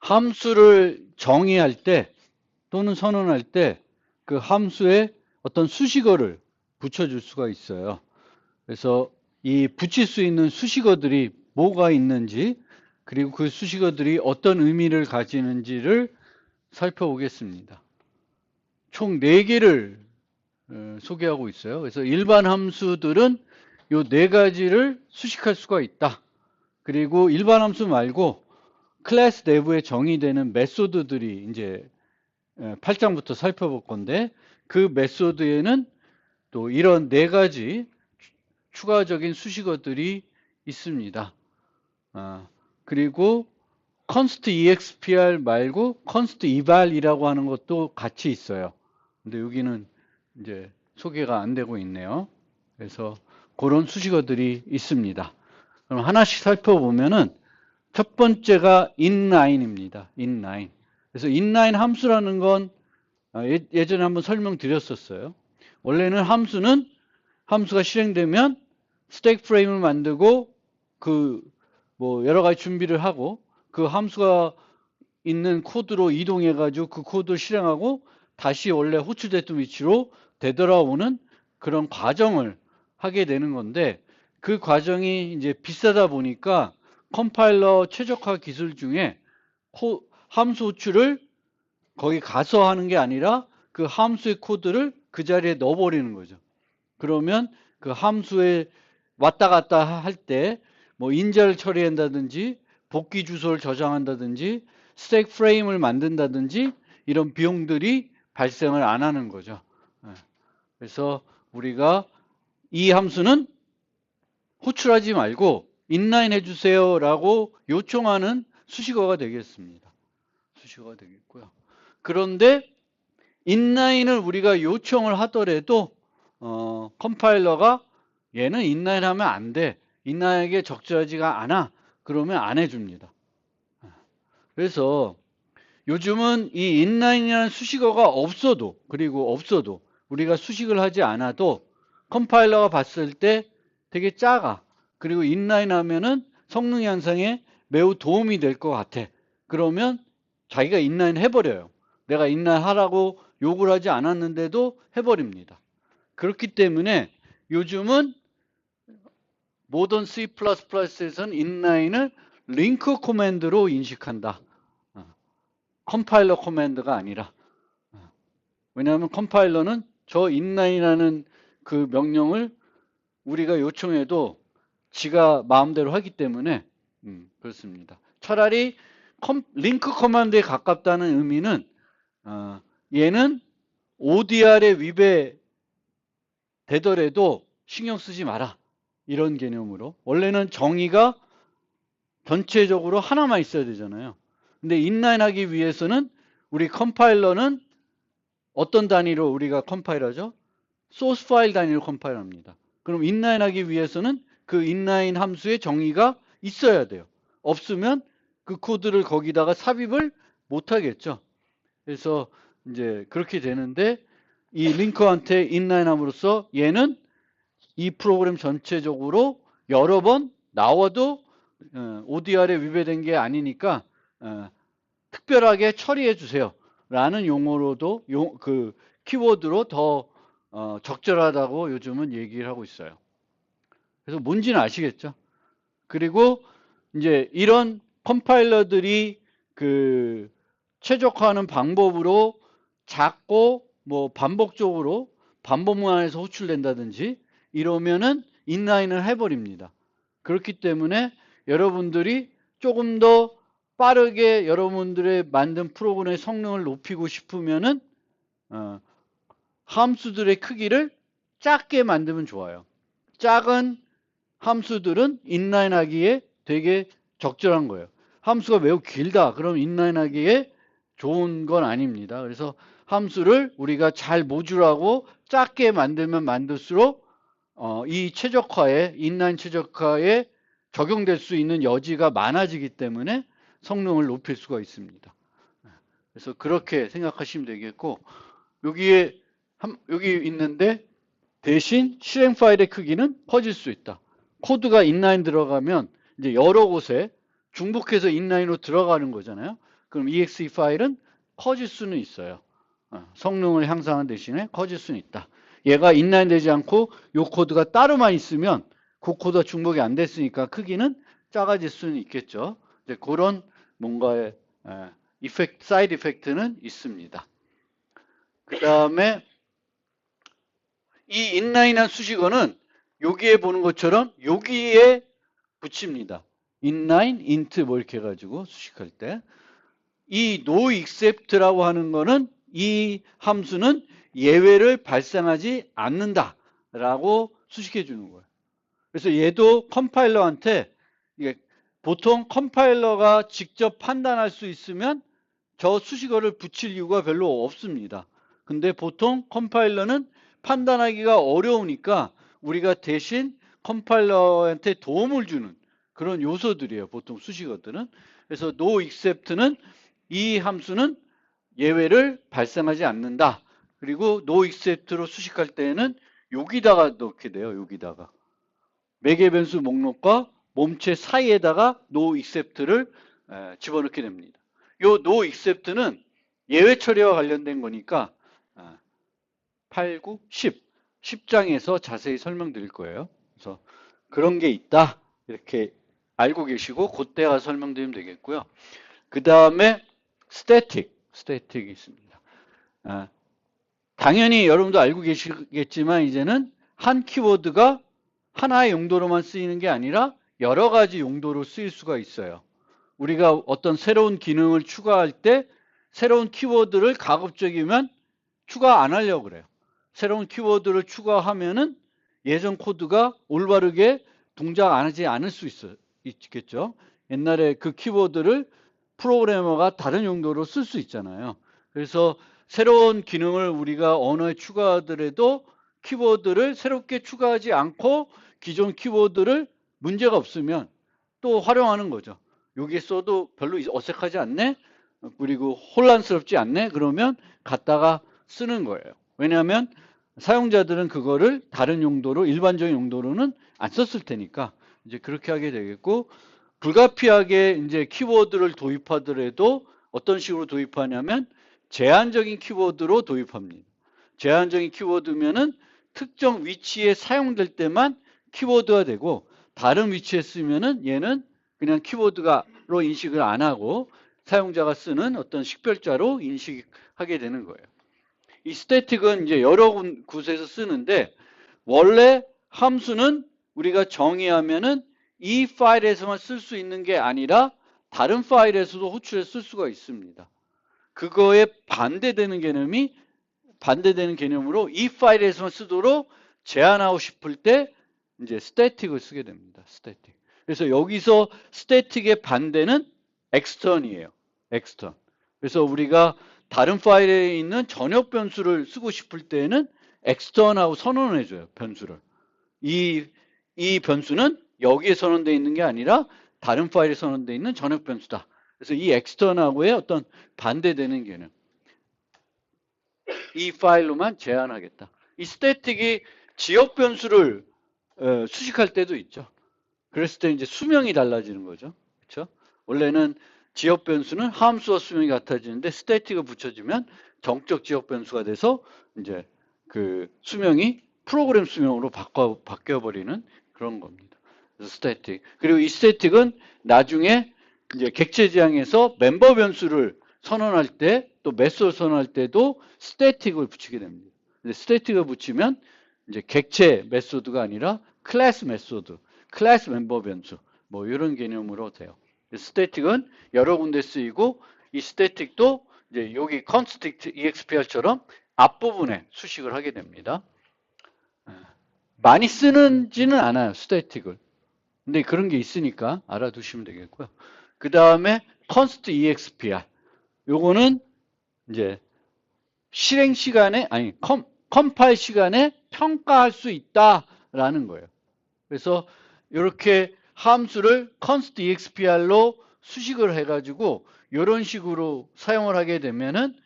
함수를 정의할 때 또는 선언할 때 그 함수에 어떤 수식어를 붙여줄 수가 있어요. 그래서 이 붙일 수 있는 수식어들이 뭐가 있는지, 그리고 그 수식어들이 어떤 의미를 가지는지를 살펴보겠습니다. 총 4개를 소개하고 있어요. 그래서 일반 함수들은 요 4가지를 수식할 수가 있다. 그리고 일반 함수 말고 클래스 내부에 정의되는 메소드들이 이제 8장부터 살펴볼 건데, 그 메소드에는 또 이런 4가지 추가적인 수식어들이 있습니다. 그리고 const expr 말고 const eval이라고 하는 것도 같이 있어요. 근데 여기는 이제 소개가 안 되고 있네요. 그래서 그런 수식어들이 있습니다. 그럼 하나씩 살펴보면은 첫 번째가 inline입니다. inline. 그래서 inline 함수라는 건 예전에 한번 설명드렸었어요. 원래는 함수가 실행되면 스택 프레임을 만들고 그 뭐 여러 가지 준비를 하고 그 함수가 있는 코드로 이동해 가지고 그 코드를 실행하고 다시 원래 호출됐던 위치로 되돌아오는 그런 과정을 하게 되는 건데, 그 과정이 이제 비싸다 보니까 컴파일러 최적화 기술 중에 함수 호출을 거기 가서 하는 게 아니라 그 함수의 코드를 그 자리에 넣어버리는 거죠. 그러면 그 함수에 왔다 갔다 할 때 뭐 인자를 처리한다든지 복귀 주소를 저장한다든지 스택 프레임을 만든다든지 이런 비용들이 발생을 안 하는 거죠. 그래서 우리가 이 함수는 호출하지 말고 인라인 해주세요 라고 요청하는 수식어가 되겠습니다. 수식어가 되겠고요. 그런데 인라인을 우리가 요청을 하더라도 컴파일러가 얘는 인라인 하면 안 돼, 인라인에게 적절하지가 않아, 그러면 안 해줍니다. 그래서 요즘은 이 인라인이라는 수식어가 없어도, 그리고 없어도 우리가 수식을 하지 않아도 컴파일러가 봤을 때 되게 작아, 그리고 인라인 하면은 성능 향상에 매우 도움이 될 것 같아, 그러면 자기가 인라인 해버려요. 내가 인라인 하라고 요구를 하지 않았는데도 해버립니다. 그렇기 때문에 요즘은 모던 C++에서는 인라인을 링크 코맨드로 인식한다. 컴파일러 코맨드가 아니라. 왜냐하면 컴파일러는 저 inline이라는 그 명령을 우리가 요청해도 지가 마음대로 하기 때문에 그렇습니다. 차라리 링크 커맨드에 가깝다는 의미는 얘는 ODR에 위배되더라도 신경 쓰지 마라, 이런 개념으로. 원래는 정의가 전체적으로 하나만 있어야 되잖아요. 근데 인라인 하기 위해서는 우리 컴파일러는 어떤 단위로 우리가 컴파일하죠? 소스 파일 단위로 컴파일합니다. 그럼 인라인 하기 위해서는 그 인라인 함수의 정의가 있어야 돼요. 없으면 그 코드를 거기다가 삽입을 못 하겠죠. 그래서 이제 그렇게 되는데, 이 링커한테 인라인 함으로써 얘는 이 프로그램 전체적으로 여러 번 나와도 ODR에 위배된 게 아니니까 특별하게 처리해 주세요 라는 용어로도 그 키워드로 더 적절하다고 요즘은 얘기를 하고 있어요. 그래서 뭔지는 아시겠죠? 그리고 이제 이런 컴파일러들이 그 최적화하는 방법으로 작고 뭐 반복적으로 반복문안에서 호출된다든지 이러면은 인라인을 해버립니다. 그렇기 때문에 여러분들이 조금 더 빠르게 여러분들의 만든 프로그램의 성능을 높이고 싶으면은 함수들의 크기를 작게 만들면 좋아요. 작은 함수들은 인라인 하기에 되게 적절한 거예요. 함수가 매우 길다, 그럼 인라인 하기에 좋은 건 아닙니다. 그래서 함수를 우리가 잘 모듈하고 작게 만들면 만들수록 이 최적화에, 인라인 최적화에 적용될 수 있는 여지가 많아지기 때문에 성능을 높일 수가 있습니다. 그래서 그렇게 생각하시면 되겠고, 여기 있는데 대신 실행 파일의 크기는 커질 수 있다. 코드가 인라인 들어가면 이제 여러 곳에 중복해서 인라인으로 들어가는 거잖아요. 그럼 exe 파일은 커질 수는 있어요. 성능을 향상한 대신에 커질 수는 있다. 얘가 인라인 되지 않고 요 코드가 따로만 있으면 그 코드가 중복이 안 됐으니까 크기는 작아질 수는 있겠죠. 이제 그런 뭔가의 사이드 이펙트는 있습니다. 그 다음에 이 인라인한 수식어는 여기에 보는 것처럼 여기에 붙입니다. inline, int 뭐 이렇게 해가지고 수식할 때 이 no except라고 하는 거는 이 함수는 예외를 발생하지 않는다 라고 수식해 주는 거예요. 그래서 얘도 컴파일러한테 이게 보통 컴파일러가 직접 판단할 수 있으면 저 수식어를 붙일 이유가 별로 없습니다. 근데 보통 컴파일러는 판단하기가 어려우니까 우리가 대신 컴파일러한테 도움을 주는 그런 요소들이에요. 보통 수식어들은. 그래서 no except는 이 함수는 예외를 발생하지 않는다. 그리고 no except로 수식할 때에는 여기다가 넣게 돼요. 여기다가. 매개 변수 목록과 몸체 사이에다가 no except를 집어넣게 됩니다. 요 no except는 예외 처리와 관련된 거니까 8, 9, 10장에서 자세히 설명드릴 거예요. 그래서 그런 게 있다. 이렇게 알고 계시고 그때 가서 설명드리면 되겠고요. 그 다음에 static이 있습니다. 당연히 여러분도 알고 계시겠지만 이제는 한 키워드가 하나의 용도로만 쓰이는 게 아니라 여러 가지 용도로 쓰일 수가 있어요. 우리가 어떤 새로운 기능을 추가할 때 새로운 키워드를 가급적이면 추가 안 하려고 그래요. 새로운 키워드를 추가하면은 예전 코드가 올바르게 동작 안 하지 않을 수 있겠죠. 옛날에 그 키워드를 프로그래머가 다른 용도로 쓸 수 있잖아요. 그래서 새로운 기능을 우리가 언어에 추가하더라도 키워드를 새롭게 추가하지 않고 기존 키워드를 문제가 없으면 또 활용하는 거죠. 여기에 써도 별로 어색하지 않네? 그리고 혼란스럽지 않네? 그러면 갖다가 쓰는 거예요. 왜냐하면 사용자들은 그거를 다른 용도로, 일반적인 용도로는 안 썼을 테니까 이제 그렇게 하게 되겠고, 불가피하게 이제 키워드를 도입하더라도 어떤 식으로 도입하냐면 제한적인 키워드로 도입합니다. 제한적인 키워드면은 특정 위치에 사용될 때만 키워드가 되고 다른 위치에 쓰면은 얘는 그냥 키워드로 인식을 안 하고 사용자가 쓰는 어떤 식별자로 인식하게 되는 거예요. 이 스태틱은 이제 여러 곳에서 쓰는데 원래 함수는 우리가 정의하면은 이 파일에서만 쓸 수 있는 게 아니라 다른 파일에서도 호출해 쓸 수가 있습니다. 그거에 반대되는 개념으로 이 파일에서만 쓰도록 제한하고 싶을 때 이제 스태틱을 쓰게 됩니다. 스태틱. 그래서 여기서 스태틱의 반대는 extern이에요. extern. 그래서 우리가 다른 파일에 있는 전역 변수를 쓰고 싶을 때는 extern하고 선언을 해줘요. 변수를. 이 변수는 여기에 선언되어 있는 게 아니라 다른 파일에 선언되어 있는 전역 변수다. 그래서 이 extern하고의 어떤 반대되는 개념. 이 파일로만 제한하겠다. 이 스태틱이 지역 변수를 수식할 때도 있죠. 그랬을 때 이제 수명이 달라지는 거죠. 그렇죠? 원래는 지역 변수는 함수와 수명이 같아지는데 스태틱을 붙여주면 정적 지역 변수가 돼서 이제 그 수명이 프로그램 수명으로 바뀌어버리는 그런 겁니다. 그래서 스태틱. 그리고 이 스태틱은 나중에 이제 객체 지향에서 멤버 변수를 선언할 때 또 메소드 선언할 때도 스태틱을 붙이게 됩니다. 근데 스태틱을 붙이면 이제 객체 메소드가 아니라 클래스 메소드, 클래스 멤버 변수 뭐 이런 개념으로 돼요. 스태틱은 여러 군데 쓰이고 이 스태틱도 이제 여기 const expr처럼 앞부분에 수식을 하게 됩니다. 많이 쓰는지는 않아요, 스태틱을. 근데 그런 게 있으니까 알아두시면 되겠고요. 그 다음에 const expr. 요거는 이제 실행 시간에, 컴파일 시간에 평가할 수 있다라는 거예요. 그래서 이렇게 함수를 const expr로 수식을 해가지고 이런 식으로 사용을 하게 되면은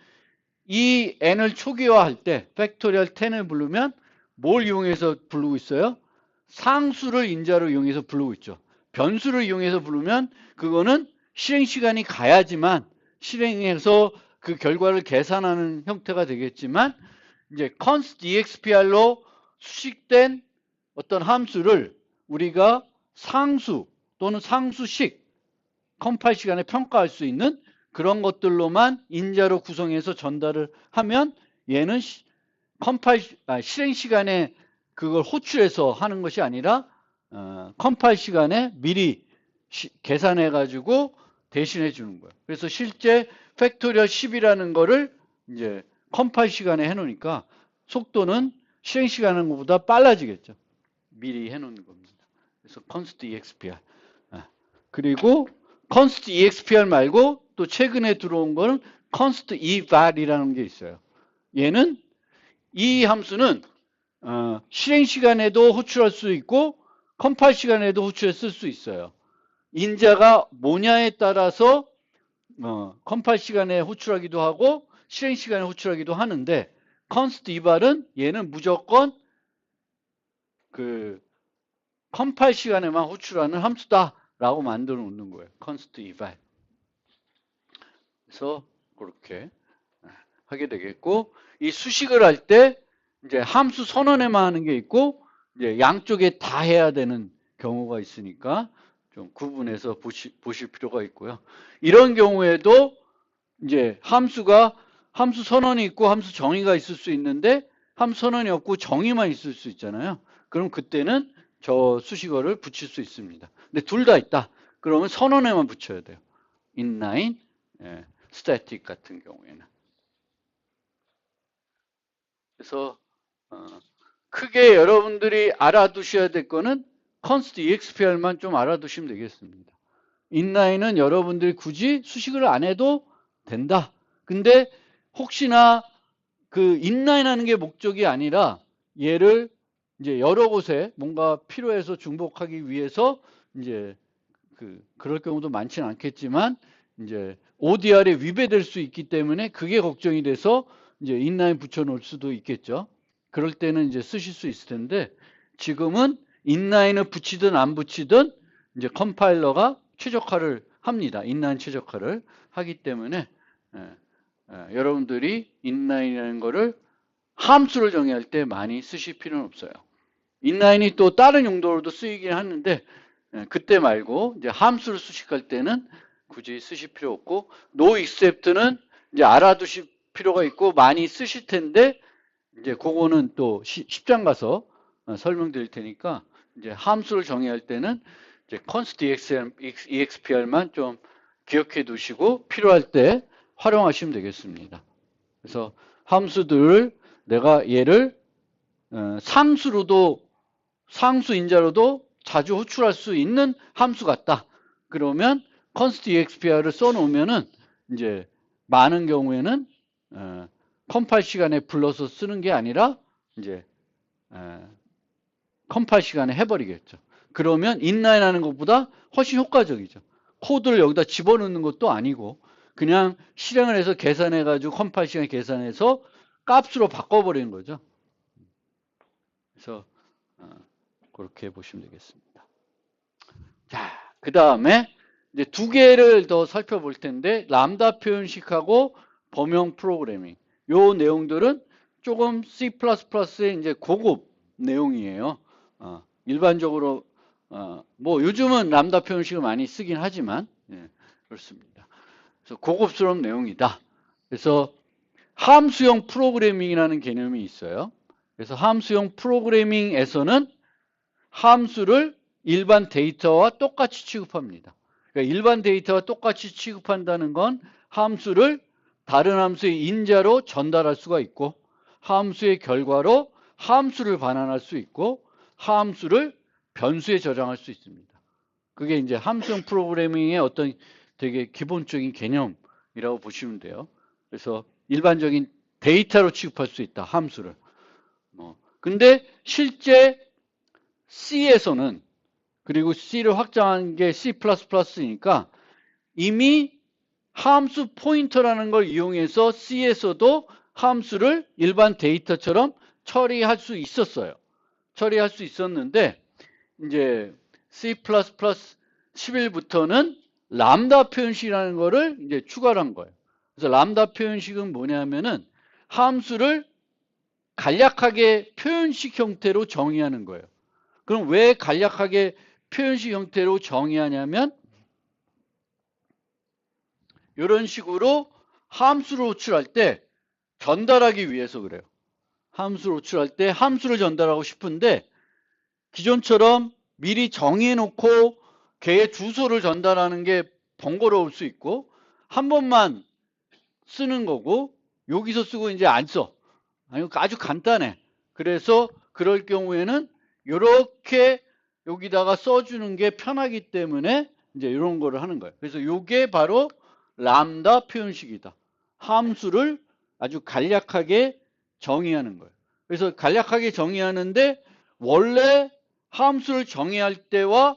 이 n을 초기화할 때 팩토리얼 10을 부르면 뭘 이용해서 부르고 있어요? 상수를 인자로 이용해서 부르고 있죠. 변수를 이용해서 부르면 그거는 실행 시간이 가야지만 실행해서 그 결과를 계산하는 형태가 되겠지만 이제 const expr로 수식된 어떤 함수를 우리가 상수 또는 상수식 컴파일 시간에 평가할 수 있는 그런 것들로만 인자로 구성해서 전달을 하면 얘는 실행 시간에 그걸 호출해서 하는 것이 아니라 컴파일 시간에 미리 계산해 가지고 대신해 주는 거예요. 그래서 실제 팩토리얼 10이라는 거를 이제 컴파일 시간에 해 놓으니까 속도는 실행 시간 하는 것보다 빨라지겠죠. 미리 해 놓는 겁니다. 그래서 const expr. 그리고 const expr 말고 또 최근에 들어온 거는 const eval이라는 게 있어요. 얘는 이 함수는 실행 시간에도 호출할 수 있고 컴파일 시간에도 호출해 쓸 수 있어요. 인자가 뭐냐에 따라서 컴파일 시간에 호출하기도 하고 실행 시간에 호출하기도 하는데 const eval은 얘는 무조건 그 컴파일 시간에만 호출하는 함수다라고 만들어 놓는 거예요. const eval. 그래서 그렇게 하게 되겠고 이 수식을 할 때 이제 함수 선언에만 하는 게 있고 이제 양쪽에 다 해야 되는 경우가 있으니까 좀 구분해서 보실 필요가 있고요. 이런 경우에도 이제 함수 선언이 있고 함수 정의가 있을 수 있는데 함수 선언이 없고 정의만 있을 수 있잖아요. 그럼 그때는 저 수식어를 붙일 수 있습니다. 근데 둘 다 있다. 그러면 선언에만 붙여야 돼요. inline, static 같은 경우에는. 그래서 크게 여러분들이 알아두셔야 될 거는 const expr만 좀 알아두시면 되겠습니다. inline은 여러분들이 굳이 수식을 안 해도 된다. 근데 혹시나 그 inline 하는 게 목적이 아니라 얘를 이제 여러 곳에 뭔가 필요해서 중복하기 위해서 이제 그럴 경우도 많지는 않겠지만 이제 ODR에 위배될 수 있기 때문에 그게 걱정이 돼서 이제 inline 붙여놓을 수도 있겠죠. 그럴 때는 이제 쓰실 수 있을 텐데 지금은 inline을 붙이든 안 붙이든 이제 컴파일러가 최적화를 합니다. inline 최적화를 하기 때문에 여러분들이 inline이라는 거를 함수를 정의할 때 많이 쓰실 필요는 없어요. inline이 또 다른 용도로도 쓰이긴 하는데 그때 말고 이제 함수를 수식할 때는 굳이 쓰실 필요 없고 no except는 이제 알아두실 필요가 있고 많이 쓰실 텐데 이제 그거는 또 10장 가서 설명드릴 테니까 이제 함수를 정의할 때는 이제 const expr만 좀 기억해 두시고 필요할 때 활용하시면 되겠습니다. 그래서 함수들을 내가 얘를 상수인자로도 자주 호출할 수 있는 함수 같다. 그러면 const expr를 써놓으면은 이제 많은 경우에는 컴파일 시간에 불러서 쓰는 게 아니라 이제 컴파일 시간에 해버리겠죠. 그러면 inline 하는 것보다 훨씬 효과적이죠. 코드를 여기다 집어넣는 것도 아니고 그냥 실행을 해서 계산해가지고 컴파일 시간에 계산해서 값으로 바꿔버리는 거죠. 그래서 그렇게 보시면 되겠습니다. 자, 그 다음에 이제 두 개를 더 살펴볼 텐데 람다 표현식하고 범용 프로그래밍. 요 내용들은 조금 C++의 이제 고급 내용이에요. 일반적으로 뭐 요즘은 람다 표현식을 많이 쓰긴 하지만 그렇습니다. 그래서 고급스러운 내용이다. 그래서 함수형 프로그래밍이라는 개념이 있어요. 그래서 함수형 프로그래밍에서는 함수를 일반 데이터와 똑같이 취급합니다. 그러니까 일반 데이터와 똑같이 취급한다는 건 함수를 다른 함수의 인자로 전달할 수가 있고 함수의 결과로 함수를 반환할 수 있고 함수를 변수에 저장할 수 있습니다. 그게 이제 함수형 프로그래밍의 어떤 되게 기본적인 개념이라고 보시면 돼요. 그래서 일반적인 데이터로 취급할 수 있다. 함수를. 근데 실제 C에서는 그리고 C를 확장한 게 C++이니까 이미 함수 포인터라는 걸 이용해서 C에서도 함수를 일반 데이터처럼 처리할 수 있었어요. 처리할 수 있었는데 이제 C++ 11부터는 람다 표현식이라는 거를 이제 추가를 한 거예요. 그래서 람다 표현식은 뭐냐면은 함수를 간략하게 표현식 형태로 정의하는 거예요. 그럼 왜 간략하게 표현식 형태로 정의하냐면 이런 식으로 함수를 호출할 때 전달하기 위해서 그래요. 함수를 호출할 때 함수를 전달하고 싶은데 기존처럼 미리 정의해 놓고 걔의 주소를 전달하는 게 번거로울 수 있고 한 번만 쓰는 거고 여기서 쓰고 이제 안 써. 아주 간단해. 그래서 그럴 경우에는 이렇게 여기다가 써주는 게 편하기 때문에 이제 이런 거를 하는 거예요. 그래서 이게 바로 람다 표현식이다. 함수를 아주 간략하게 정의하는 거예요. 그래서 간략하게 정의하는데 원래 함수를 정의할 때와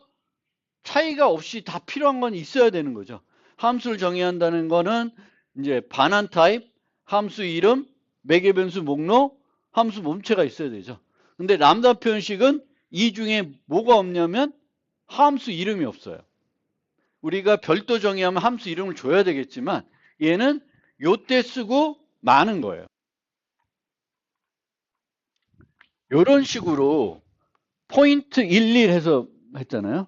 차이가 없이 다 필요한 건 있어야 되는 거죠. 함수를 정의한다는 거는 이제 반환 타입, 함수 이름, 매개 변수 목록, 함수 몸체가 있어야 되죠. 근데 람다 표현식은 이 중에 뭐가 없냐면 함수 이름이 없어요. 우리가 별도 정의하면 함수 이름을 줘야 되겠지만 얘는 요때 쓰고 마는 거예요. 이런 식으로 포인트 11 해서 했잖아요.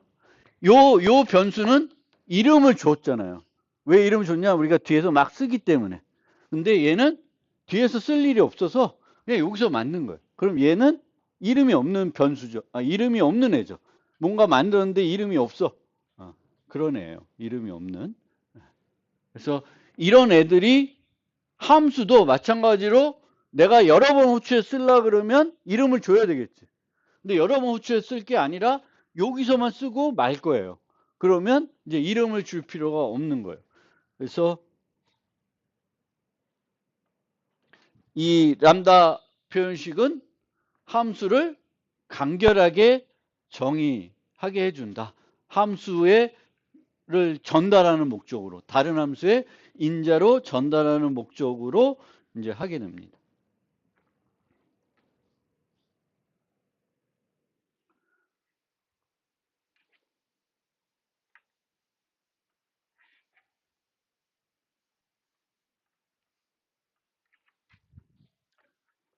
요 변수는 이름을 줬잖아요. 왜 이름을 줬냐? 우리가 뒤에서 막 쓰기 때문에. 근데 얘는 뒤에서 쓸 일이 없어서 그냥 여기서 만든 거예요. 그럼 얘는 이름이 없는 변수죠. 이름이 없는 애죠. 뭔가 만들었는데 이름이 없어. 그런 애예요. 이름이 없는. 그래서 이런 애들이 함수도 마찬가지로 내가 여러 번 호출해 쓰려 그러면 이름을 줘야 되겠지. 근데 여러 번 호출해 쓸 게 아니라 여기서만 쓰고 말 거예요. 그러면 이제 이름을 줄 필요가 없는 거예요. 그래서 이 람다 표현식은 함수를 간결하게 정의하게 해준다. 함수를 전달하는 목적으로, 다른 함수의 인자로 전달하는 목적으로 이제 하게 됩니다.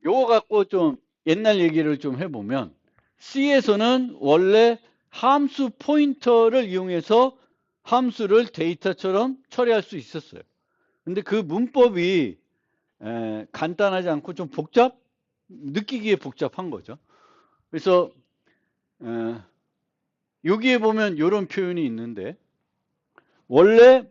요거 갖고 좀 옛날 얘기를 좀 해보면 C에서는 원래 함수 포인터를 이용해서 함수를 데이터처럼 처리할 수 있었어요. 근데 그 문법이 간단하지 않고 좀 느끼기에 복잡한 거죠. 그래서 여기에 보면 이런 표현이 있는데 원래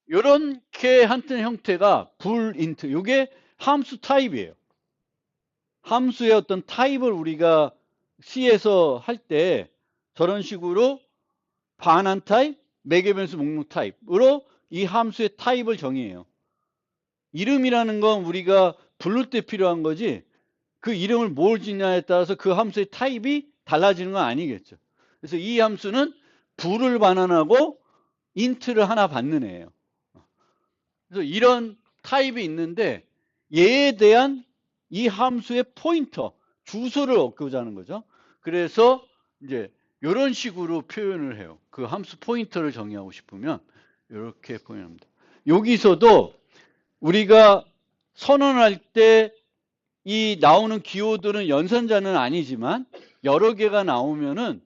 이렇게 한뜬 형태가 불인트, 이게 함수 타입이에요. 함수의 어떤 타입을 우리가 C에서 할 때 저런 식으로 반환 타입, 매개변수 목록 타입으로 이 함수의 타입을 정의해요. 이름이라는 건 우리가 부를 때 필요한 거지 그 이름을 뭘 짓냐에 따라서 그 함수의 타입이 달라지는 건 아니겠죠. 그래서 이 함수는 불을 반환하고 인트를 하나 받는 애예요. 그래서 이런 타입이 있는데 얘에 대한 이 함수의 포인터, 주소를 얻고자 하는 거죠. 그래서 이제 이런 식으로 표현을 해요. 그 함수 포인터를 정의하고 싶으면 이렇게 표현합니다. 여기서도 우리가 선언할 때 이 나오는 기호들은 연산자는 아니지만 여러 개가 나오면은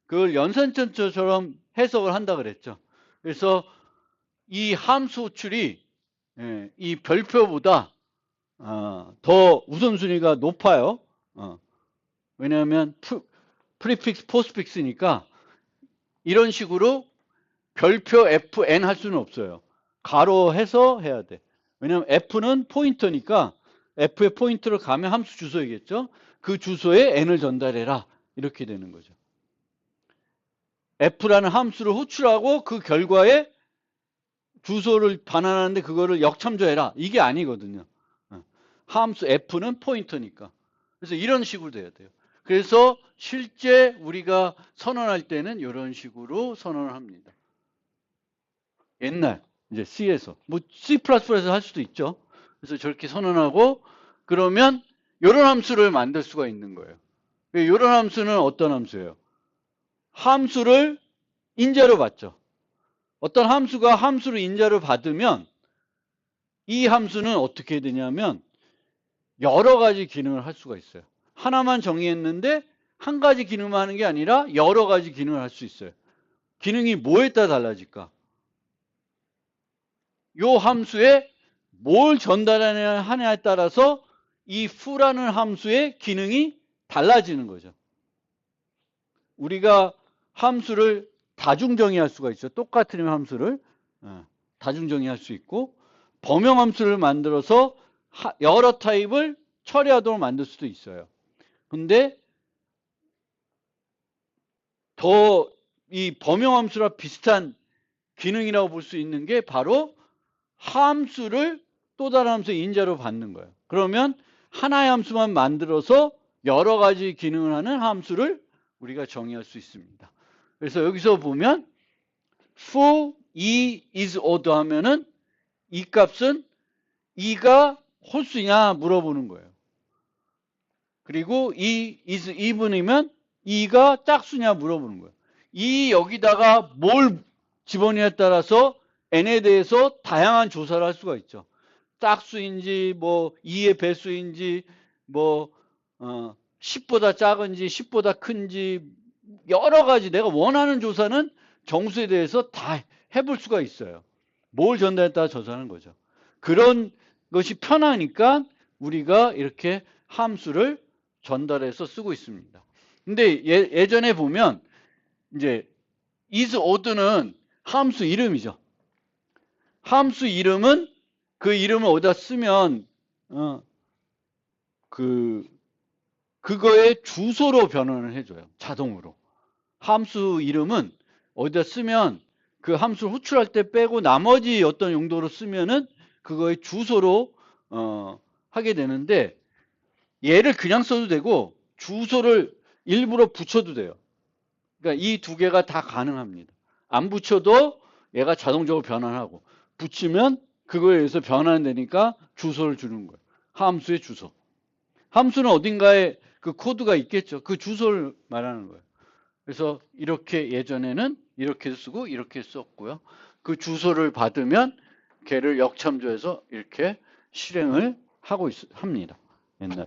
그걸 연산자처럼 해석을 한다 그랬죠. 그래서 이 함수 호출이 이 별표보다 더 우선순위가 높아요. 왜냐하면 프리픽스, 포스픽스니까 이런 식으로 별표 fn 할 수는 없어요. 가로해서 해야 돼. 왜냐하면 f는 포인터니까 f의 포인트를 가면 함수 주소이겠죠. 그 주소에 n을 전달해라. 이렇게 되는 거죠. f라는 함수를 호출하고 그 결과에 주소를 반환하는데 그거를 역참조해라. 이게 아니거든요. 함수 f는 포인터니까. 그래서 이런 식으로 돼야 돼요. 그래서 실제 우리가 선언할 때는 이런 식으로 선언을 합니다. 옛날 이제 C에서 뭐 C++에서 할 수도 있죠. 그래서 저렇게 선언하고 그러면 이런 함수를 만들 수가 있는 거예요. 이런 함수는 어떤 함수예요? 함수를 인자로 받죠. 어떤 함수가 함수를 인자로 받으면 이 함수는 어떻게 되냐면 여러 가지 기능을 할 수가 있어요. 하나만 정의했는데 한 가지 기능만 하는 게 아니라 여러 가지 기능을 할 수 있어요. 기능이 뭐에 따라 달라질까? 이 함수에 뭘 전달하느냐에 따라서 이 f라는 함수의 기능이 달라지는 거죠. 우리가 함수를 다중정의할 수가 있어요. 똑같은 함수를 다중정의할 수 있고 범용함수를 만들어서 여러 타입을 처리하도록 만들 수도 있어요. 근데 더 이 범용함수랑 비슷한 기능이라고 볼 수 있는 게 바로 함수를 또 다른 함수의 인자로 받는 거예요. 그러면 하나의 함수만 만들어서 여러 가지 기능을 하는 함수를 우리가 정의할 수 있습니다. 그래서 여기서 보면 foo, e, is odd 하면은 이 값은 e가 홀수냐 물어보는 거예요. 그리고 e is even이면 e가 짝수냐 물어보는 거예요. 이 여기다가 뭘 집어넣냐에 따라서 n에 대해서 다양한 조사를 할 수가 있죠. 짝수인지 뭐 2의 배수인지 뭐 10보다 작은지 10보다 큰지 여러 가지 내가 원하는 조사는 정수에 대해서 다 해볼 수가 있어요. 뭘 전달에 따라 조사하는 거죠. 그런 것이 편하니까 우리가 이렇게 함수를 전달해서 쓰고 있습니다. 근데 예전에 보면 이제 is odd는 함수 이름이죠. 함수 이름은 그 이름을 어디다 쓰면 그거의 주소로 변환을 해줘요. 자동으로. 함수 이름은 어디다 쓰면 그 함수를 호출할 때 빼고 나머지 어떤 용도로 쓰면은 그거의 주소로 하게 되는데 얘를 그냥 써도 되고 주소를 일부러 붙여도 돼요. 그러니까 이 두 개가 다 가능합니다. 안 붙여도 얘가 자동적으로 변환하고 붙이면 그거에 의해서 변환되니까 주소를 주는 거예요. 함수의 주소. 함수는 어딘가에 그 코드가 있겠죠. 그 주소를 말하는 거예요. 그래서 이렇게 예전에는 이렇게 쓰고 이렇게 썼고요. 그 주소를 받으면 걔를 역참조해서 이렇게 실행을 하고 합니다. 옛날에.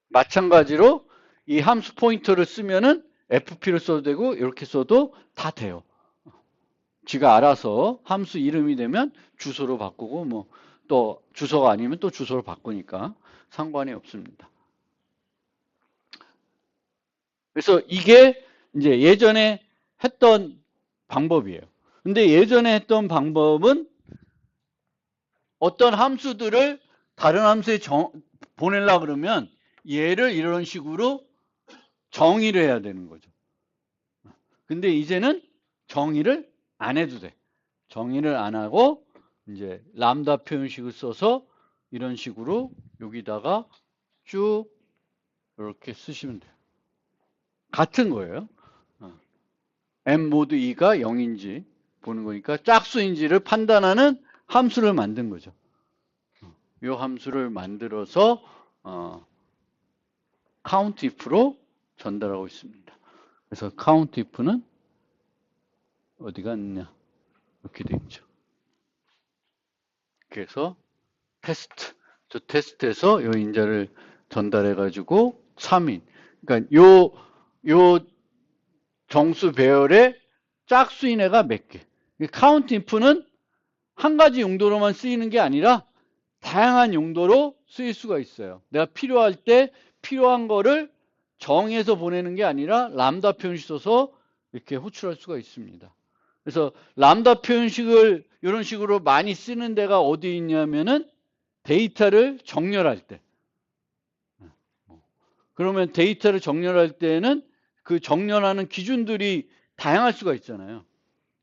마찬가지로 이 함수 포인터를 쓰면은 FP를 써도 되고 이렇게 써도 다 돼요. 지가 알아서 함수 이름이 되면 주소로 바꾸고 뭐 또 주소가 아니면 또 주소로 바꾸니까 상관이 없습니다. 그래서 이게 이제 예전에 했던 방법이에요. 근데 예전에 했던 방법은 어떤 함수들을 다른 함수에 보내려고 그러면 얘를 이런 식으로 정의를 해야 되는 거죠. 근데 이제는 정의를 안 해도 돼. 정의를 안 하고 이제 람다 표현식을 써서 이런 식으로 여기다가 쭉 이렇게 쓰시면 돼요. 같은 거예요. m 모드 2가 0인지 보는 거니까 짝수인지를 판단하는 함수를 만든 거죠. 이 함수를 만들어서 countIf로 전달하고 있습니다. 그래서 countIf는 어디가 있냐 이렇게 돼 있죠. 그래서 테스트, 저 테스트에서 요 인자를 전달해 가지고 3인. 그러니까 요 정수 배열의 짝수인 애가 몇 개. countIf는 한 가지 용도로만 쓰이는 게 아니라 다양한 용도로 쓰일 수가 있어요. 내가 필요할 때 필요한 거를 정의해서 보내는 게 아니라 람다 표현식 써서 이렇게 호출할 수가 있습니다. 그래서 람다 표현식을 이런 식으로 많이 쓰는 데가 어디 있냐면은 데이터를 정렬할 때. 그러면 데이터를 정렬할 때는 그 정렬하는 기준들이 다양할 수가 있잖아요.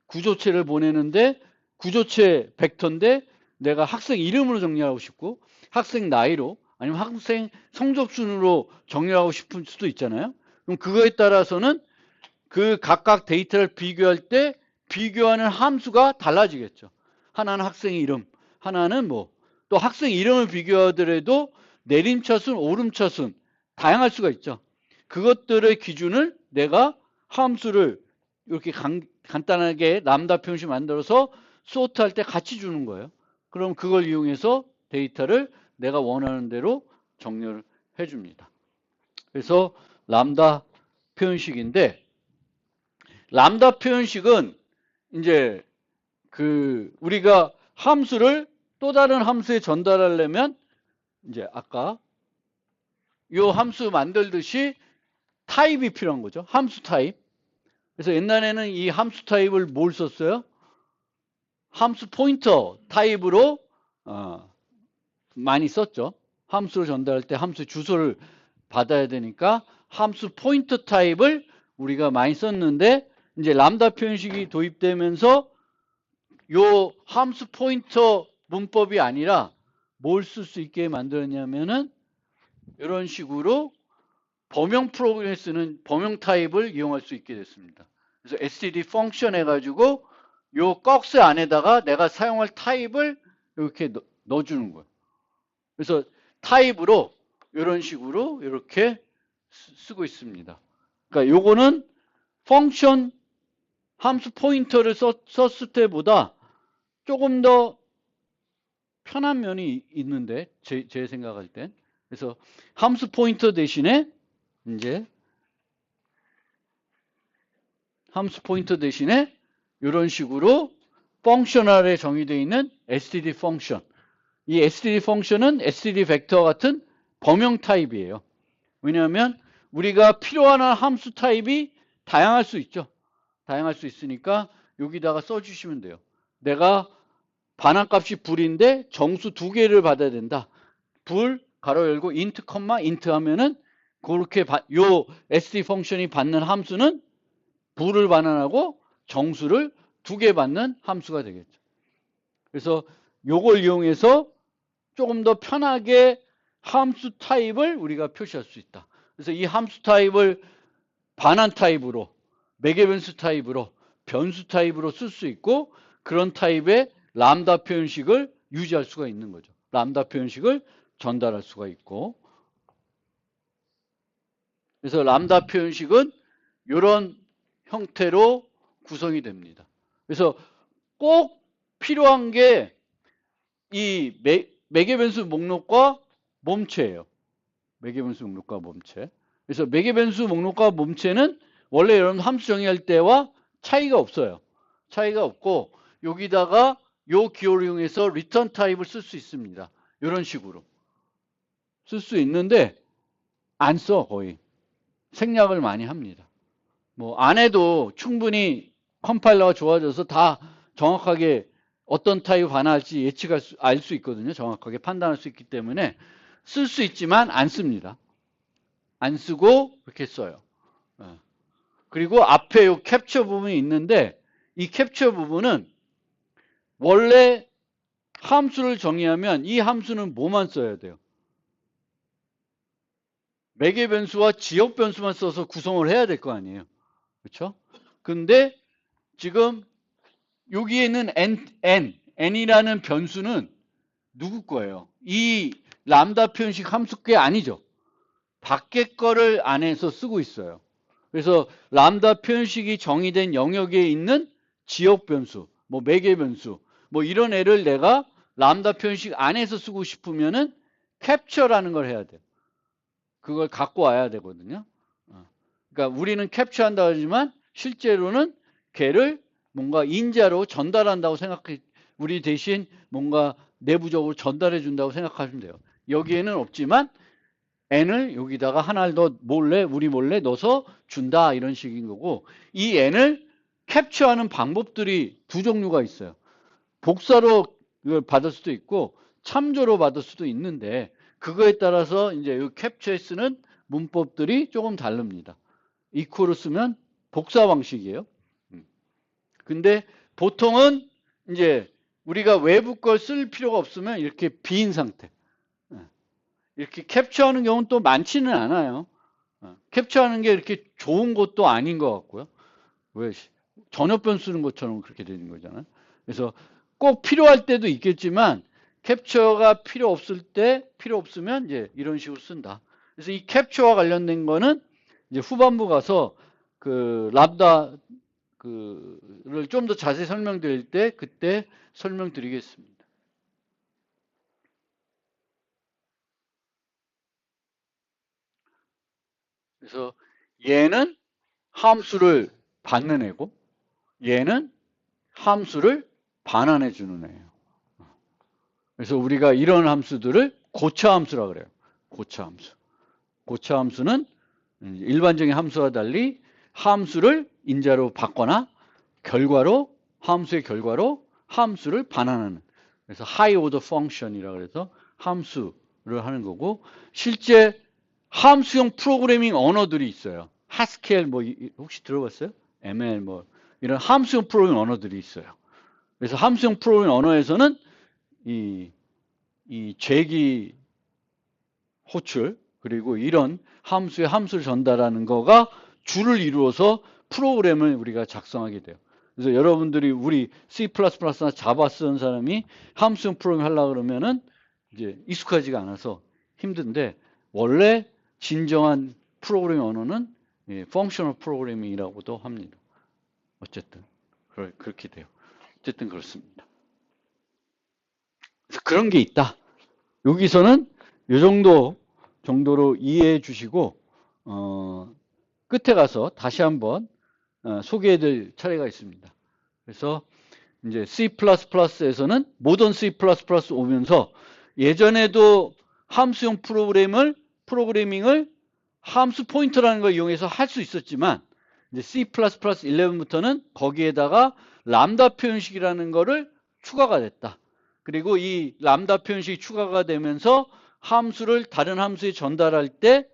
구조체를 보내는데 구조체 벡터인데 내가 학생 이름으로 정렬하고 싶고 학생 나이로 아니면 학생 성적 순으로 정렬하고 싶을 수도 있잖아요. 그럼 그거에 따라서는 그 각각 데이터를 비교할 때 비교하는 함수가 달라지겠죠. 하나는 학생의 이름, 하나는 뭐 또 학생 이름을 비교하더라도 내림차순, 오름차순 다양할 수가 있죠. 그것들의 기준을 내가 함수를 이렇게 간단하게 람다 표현식 만들어서 소트할 때 같이 주는 거예요. 그럼 그걸 이용해서 데이터를 내가 원하는 대로 정렬을 해줍니다. 그래서 람다 표현식인데, 람다 표현식은 이제 우리가 함수를 또 다른 함수에 전달하려면 이제 아까 요 함수 만들듯이 타입이 필요한 거죠. 함수 타입. 그래서 옛날에는 이 함수 타입을 뭘 썼어요? 함수 포인터 타입으로 많이 썼죠. 함수를 전달할 때 함수 주소를 받아야 되니까 함수 포인터 타입을 우리가 많이 썼는데, 이제 람다 표현식이 도입되면서 요 함수 포인터 문법이 아니라 뭘 쓸 수 있게 만들었냐면은 이런 식으로 범용 프로그램에 쓰는 범용 타입을 이용할 수 있게 됐습니다. 그래서 std 펑션 해가지고 요 꺽스 안에다가 내가 사용할 타입을 이렇게 넣어주는 거예요. 그래서 타입으로 이런 식으로 이렇게 쓰고 있습니다. 그러니까 요거는 펑션 함수 포인터를 썼을 때보다 조금 더 편한 면이 있는데, 제 생각할 땐. 그래서 함수 포인터 대신에 이제 함수 포인터 대신에 이런 식으로 펑셔널에 정의되어 있는 std 펑션. 이 std 펑션은 std 벡터 같은 범용 타입이에요. 왜냐하면 우리가 필요한 함수 타입이 다양할 수 있죠. 다양할 수 있으니까 여기다가 써주시면 돼요. 내가 반환값이 불인데 정수 2개를 받아야 된다. 불 가로 열고 int, int 하면은 그렇게 요 std 펑션이 받는 함수는 불을 반환하고 정수를 2개 받는 함수가 되겠죠. 그래서 요걸 이용해서 조금 더 편하게 함수 타입을 우리가 표시할 수 있다. 그래서 이 함수 타입을 반환 타입으로, 매개 변수 타입으로, 변수 타입으로 쓸 수 있고, 그런 타입의 람다 표현식을 유지할 수가 있는 거죠. 람다 표현식을 전달할 수가 있고. 그래서 람다 표현식은 이런 형태로 구성이 됩니다. 그래서 꼭 필요한 게 이 매개 변수 목록과 몸체예요. 매개 변수 목록과 몸체. 그래서 매개 변수 목록과 몸체는 원래 이런 함수 정의할 때와 차이가 없어요. 차이가 없고, 여기다가 요 기호를 이용해서 리턴 타입을 쓸 수 있습니다. 이런 식으로 쓸 수 있는데 안 써. 거의 생략을 많이 합니다. 뭐 안 해도 충분히 컴파일러가 좋아져서 다 정확하게 어떤 타입 반환할지 알 수 있거든요. 정확하게 판단할 수 있기 때문에 쓸 수 있지만 안 씁니다. 안 쓰고 이렇게 써요. 그리고 앞에 요 캡처 부분이 있는데, 이 캡처 부분은 원래 함수를 정의하면 이 함수는 뭐만 써야 돼요? 매개 변수와 지역 변수만 써서 구성을 해야 될 거 아니에요. 그렇죠? 근데 지금 여기에 있는 n이라는 변수는 누구 거예요? 이 람다 표현식 함수 게 아니죠. 밖에 거를 안에서 쓰고 있어요. 그래서 람다 표현식이 정의된 영역에 있는 지역 변수, 뭐 매개 변수, 뭐 이런 애를 내가 람다 표현식 안에서 쓰고 싶으면은 캡처라는 걸 해야 돼요. 그걸 갖고 와야 되거든요. 그러니까 우리는 캡처한다 하지만 실제로는 걔를 뭔가 인자로 전달한다고 생각해, 우리 대신 뭔가 내부적으로 전달해 준다고 생각하시면 돼요. 여기에는 없지만 n을 여기다가 하나를 더 우리 몰래 넣어서 준다, 이런 식인 거고, 이 n을 캡처하는 방법들이 두 종류가 있어요. 복사로 이걸 받을 수도 있고 참조로 받을 수도 있는데, 그거에 따라서 이제 이 캡처에 쓰는 문법들이 조금 다릅니다. 이퀄을 쓰면 복사 방식이에요. 근데 보통은 이제 우리가 외부 걸 쓸 필요가 없으면 이렇게 빈 상태, 이렇게 캡처하는 경우는 또 많지는 않아요. 캡처하는 게 이렇게 좋은 것도 아닌 것 같고요. 왜 전역변 쓰는 것처럼 그렇게 되는 거잖아요. 그래서 꼭 필요할 때도 있겠지만 캡처가 필요 없을 때, 필요 없으면 이제 이런 식으로 쓴다. 그래서 이 캡처와 관련된 거는 이제 후반부 가서 그 람다 그를 좀 더 자세히 설명드릴 때 그때 설명드리겠습니다. 그래서 얘는 함수를 받는 애고 얘는 함수를 반환해 주는 애예요. 그래서 우리가 이런 함수들을 고차함수라 그래요. 고차함수. 고차함수는 일반적인 함수와 달리 함수를 인자로 받거나 결과로 함수의 결과로 함수를 반환하는 그래서 high order function이라고 해서 함수를 하는 거고 실제 함수형 프로그래밍 언어들이 있어요. 하스켈 뭐 혹시 들어봤어요? ML 뭐 이런 함수형 프로그래밍 언어들이 있어요. 그래서 함수형 프로그래밍 언어에서는 이 재기 호출 그리고 이런 함수의 함수를 전달하는 거가 줄을 이루어서 프로그램을 우리가 작성하게 돼요. 그래서 여러분들이 우리 C++나 자바 쓰는 사람이 함수형 프로그램 하려고 그러면은 이제 익숙하지가 않아서 힘든데 원래 진정한 프로그래밍 언어는 펑셔널 프로그래밍이라고도 합니다. 어쨌든 그렇게 돼요. 어쨌든 그렇습니다. 그래서 그런 게 있다. 여기서는 이 정도로 이해해 주시고 끝에 가서 다시 한번 소개해 드릴 차례가 있습니다. 그래서 이제 C++에서는 모던 C++ 오면서 예전에도 함수형 프로그래밍을 함수 포인터라는 걸 이용해서 할 수 있었지만 이제 C++11부터는 거기에다가 람다 표현식이라는 거를 추가가 됐다. 그리고 이 람다 표현식이 추가가 되면서 함수를 다른 함수에 전달할 때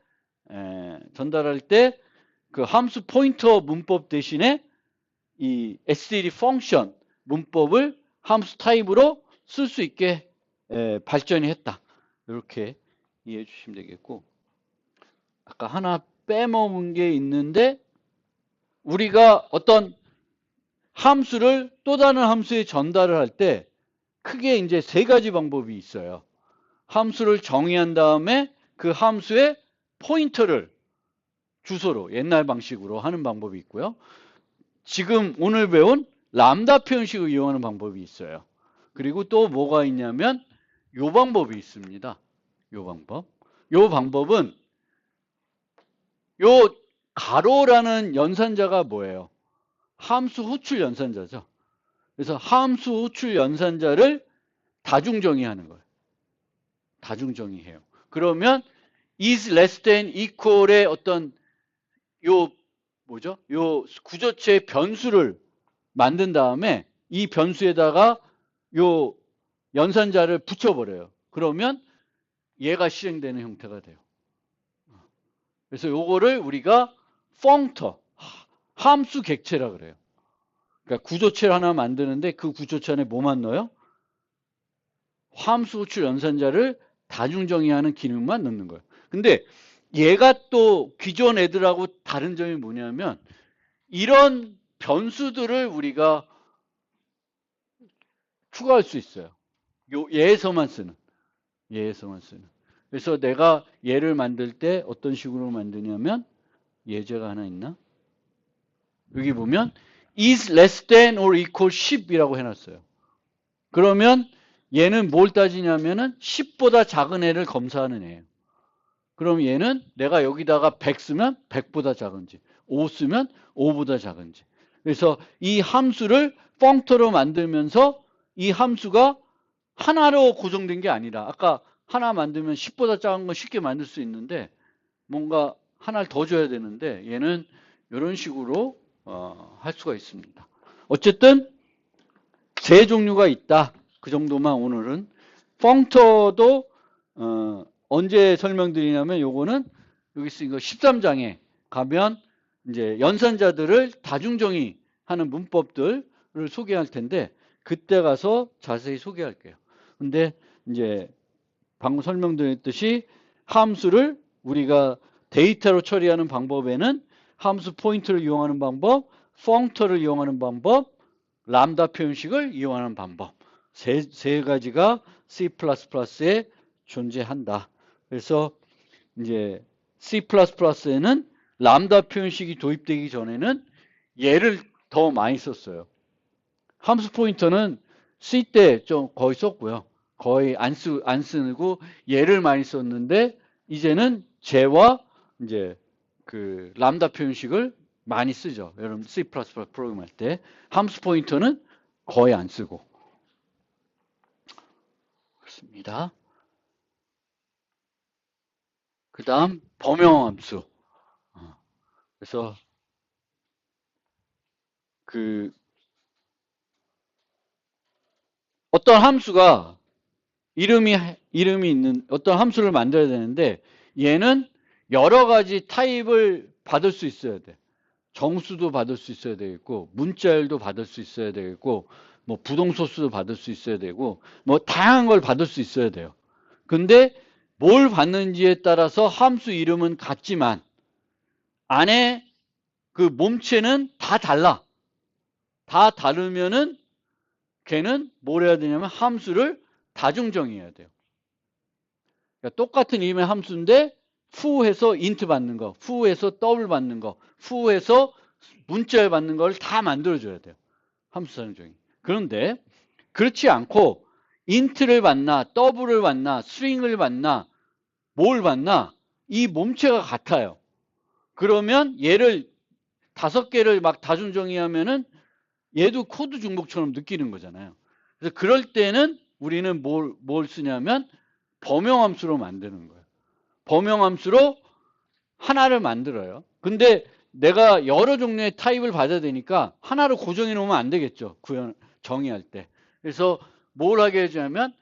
그 함수 포인터 문법 대신에 이 std 펑션 문법을 함수 타입으로 쓸 수 있게 발전이 했다. 이렇게 이해해 주시면 되겠고 아까 하나 빼먹은 게 있는데 우리가 어떤 함수를 또 다른 함수에 전달을 할 때 크게 이제 세 가지 방법이 있어요. 함수를 정의한 다음에 그 함수의 포인터를 주소로 옛날 방식으로 하는 방법이 있고요. 지금 오늘 배운 람다 표현식을 이용하는 방법이 있어요. 그리고 또 뭐가 있냐면 요 방법이 있습니다. 요 방법. 요 방법은 요 가로라는 연산자가 뭐예요? 함수 호출 연산자죠. 그래서 함수 호출 연산자를 다중정의하는 거예요. 다중정의해요. 그러면 is less than equal의 어떤 요 뭐죠? 요 구조체의 변수를 만든 다음에 이 변수에다가 요 연산자를 붙여버려요. 그러면 얘가 실행되는 형태가 돼요. 그래서 요거를 우리가 펑터, 함수 객체라 그래요. 그러니까 구조체를 하나 만드는데 그 구조체 안에 뭐만 넣어요? 함수 호출 연산자를 다중정의하는 기능만 넣는 거예요. 근데 얘가 또 기존 애들하고 다른 점이 뭐냐면 이런 변수들을 우리가 추가할 수 있어요. 얘에서만 쓰는. 그래서 내가 얘를 만들 때 어떤 식으로 만드냐면 예제가 하나 있나? 여기 보면 is less than or equal 10이라고 해놨어요. 그러면 얘는 뭘 따지냐면은 10보다 작은 애를 검사하는 애예요. 그럼 얘는 내가 여기다가 100 쓰면 100보다 작은지 5 쓰면 5보다 작은지 그래서 이 함수를 펑터로 만들면서 이 함수가 하나로 고정된 게 아니라 아까 하나 만들면 10보다 작은 건 쉽게 만들 수 있는데 뭔가 하나를 더 줘야 되는데 얘는 이런 식으로 할 수가 있습니다. 어쨌든 세 종류가 있다. 그 정도만 오늘은 펑터도 언제 설명드리냐면 요거는 여기 쓰인 거 13장에 가면 이제 연산자들을 다중정의하는 문법들을 소개할 텐데 그때 가서 자세히 소개할게요. 근데 이제 방금 설명드렸듯이 함수를 우리가 데이터로 처리하는 방법에는 함수 포인트를 이용하는 방법, 펑터를 이용하는 방법, 람다 표현식을 이용하는 방법 세 가지가 C++에 존재한다. 그래서 이제 C++에는 람다 표현식이 도입되기 전에는 얘를 더 많이 썼어요. 함수 포인터는 C 때 좀 거의 썼고요. 거의 안 쓰고 얘를 많이 썼는데 이제는 쟤와 이제 그 람다 표현식을 많이 쓰죠. 여러분 C++ 프로그램 할 때 함수 포인터는 거의 안 쓰고 그렇습니다. 그 다음 범용함수. 그래서 그 어떤 함수가 이름이 있는 어떤 함수를 만들어야 되는데 얘는 여러 가지 타입을 받을 수 있어야 돼. 정수도 받을 수 있어야 되겠고 문자열도 받을 수 있어야 되겠고 뭐 부동소수도 받을 수 있어야 되고 뭐 다양한 걸 받을 수 있어야 돼요. 근데 뭘 받는지에 따라서 함수 이름은 같지만 안에 그 몸체는 다 달라. 다 다르면은 걔는 뭘 해야 되냐면 함수를 다중정의해야 돼요. 그러니까 똑같은 이름의 함수인데 foo해서 int 받는 거, foo해서 double 받는 거, foo해서 문자열 받는 걸 다 만들어줘야 돼요. 함수 다중정의. 그런데 그렇지 않고 int를 받나, double을 받나, string을 받나, 뭘 받나 이 몸체가 같아요. 그러면 얘를 5개를 막 다중정의하면은 얘도 코드 중복처럼 느끼는 거잖아요. 그래서 그럴 때는 우리는 뭘 쓰냐면 범용함수로 만드는 거예요. 범용함수로 하나를 만들어요. 근데 내가 여러 종류의 타입을 받아야 되니까 하나로 고정해 놓으면 안 되겠죠. 정의할 때. 그래서 뭘 하게 해주냐면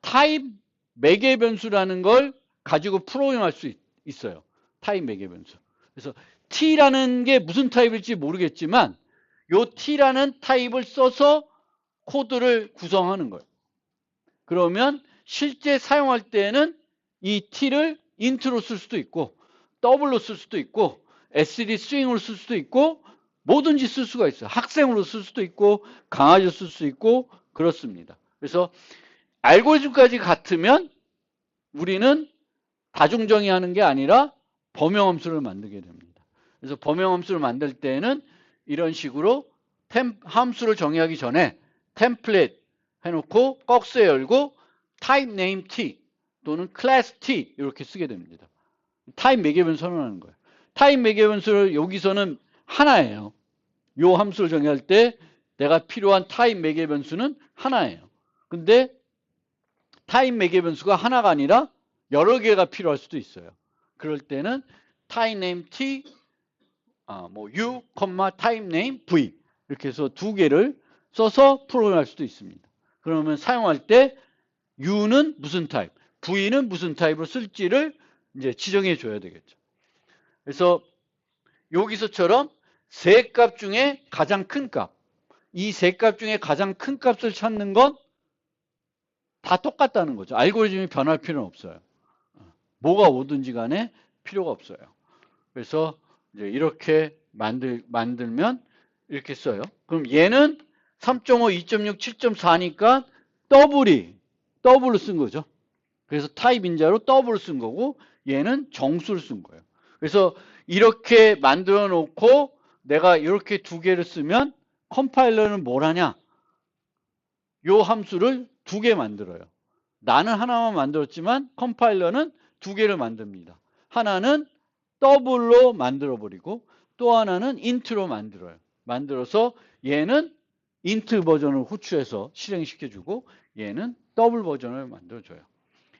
타입 매개 변수라는 걸 가지고 프로그램할 수 있어요. 타입 매개 변수. 그래서 t라는 게 무슨 타입일지 모르겠지만 요 t라는 타입을 써서 코드를 구성하는 거예요. 그러면 실제 사용할 때는 이 t를 int로 쓸 수도 있고 double로 쓸 수도 있고 std string으로 쓸 수도 있고 뭐든지 쓸 수가 있어요. 학생으로 쓸 수도 있고 강아지로 쓸 수 있고 그렇습니다. 그래서 알고리즘까지 같으면 우리는 다중정의하는 게 아니라 범용함수를 만들게 됩니다. 그래서 범용함수를 만들 때는 이런 식으로 함수를 정의하기 전에 템플릿 해놓고 꺽쇠 열고 type name t 또는 class t 이렇게 쓰게 됩니다. 타입 매개변 선언하는 거예요. 타입 매개변수를 여기서는 하나예요. 요 함수를 정의할 때 내가 필요한 타입 매개변수는 하나예요. 근데 타입 매개변수가 하나가 아니라 여러 개가 필요할 수도 있어요. 그럴 때는 type name t, u, type name v 이렇게 해서 두 개를 써서 프로그램할 수도 있습니다. 그러면 사용할 때 u는 무슨 타입, v는 무슨 타입으로 쓸지를 이제 지정해 줘야 되겠죠. 그래서 여기서처럼 세 값 중에 가장 큰 값, 이 세 값 중에 가장 큰 값을 찾는 건 다 똑같다는 거죠. 알고리즘이 변할 필요는 없어요. 뭐가 오든지 간에 필요가 없어요. 그래서 이제 이렇게 만들면 이렇게 써요. 그럼 얘는 3.5, 2.6, 7.4니까 더블로 쓴 거죠. 그래서 타입 인자로 더블을 쓴 거고 얘는 정수를 쓴 거예요. 그래서 이렇게 만들어 놓고 내가 이렇게 두 개를 쓰면 컴파일러는 뭘 하냐? 요 함수를 두 개 만들어요. 나는 하나만 만들었지만 컴파일러는 두 개를 만듭니다. 하나는 더블로 만들어 버리고 또 하나는 int로 만들어요. 만들어서 얘는 int 버전을 호출해서 실행시켜주고 얘는 더블 버전을 만들어줘요.